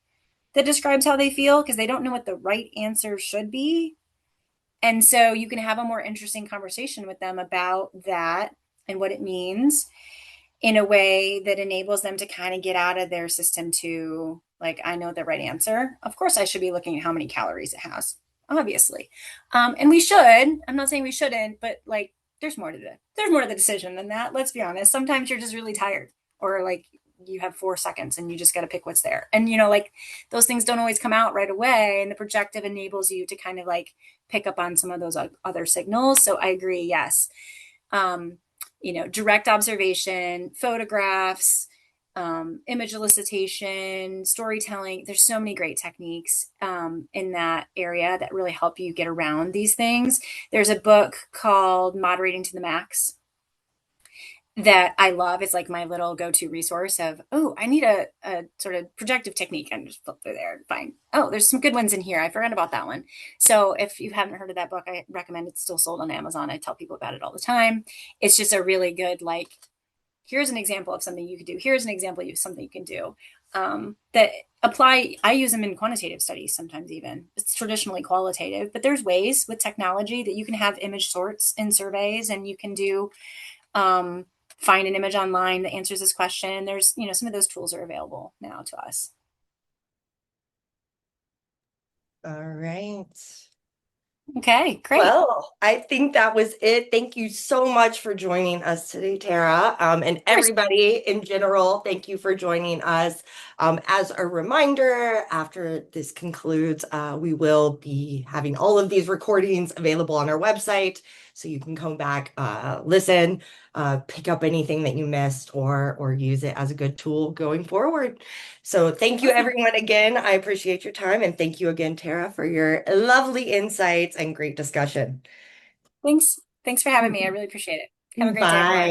that describes how they feel because they don't know what the right answer should be. And so you can have a more interesting conversation with them about that and what it means in a way that enables them to kind of get out of their system to like, I know the right answer. Of course, I should be looking at how many calories it has, obviously. And we should. I'm not saying we shouldn't, but like, there's more to the decision than that. Let's be honest. Sometimes you're just really tired, or like you have 4 seconds and you just got to pick what's there. And like those things don't always come out right away. And the projective enables you to kind of like pick up on some of those other signals. So I agree. Yes. Um, direct observation, photographs, image elicitation, storytelling. There's so many great techniques in that area that really help you get around these things. There's a book called Moderating to the Max that I love. It's like my little go-to resource of, oh, I need a sort of projective technique, and just flip through there and find, oh, there's some good ones in here. I forgot about that one. So if you haven't heard of that book, I recommend. It's still sold on Amazon. I tell people about it all the time. It's just a really good, like, here's an example of something you could do. Here's an example of something you can do that apply. I use them in quantitative studies sometimes even. It's traditionally qualitative, but there's ways with technology that you can have image sorts in surveys and you can do um, find an image online that answers this question. There's, some of those tools are available now to us. All right. Okay, great. Well, I think that was it. Thank you so much for joining us today, Tara. And Of course. everybody in general, thank you for joining us. As a reminder, after this concludes, we will be having all of these recordings available on our website. So you can come back, listen, pick up anything that you missed or use it as a good tool going forward. So thank you, Awesome. everyone, again. I appreciate your time. And thank you again, Tara, for your lovely insights and great discussion. Thanks. Thanks for having me. I really appreciate it. Have a great day, Bye. everyone.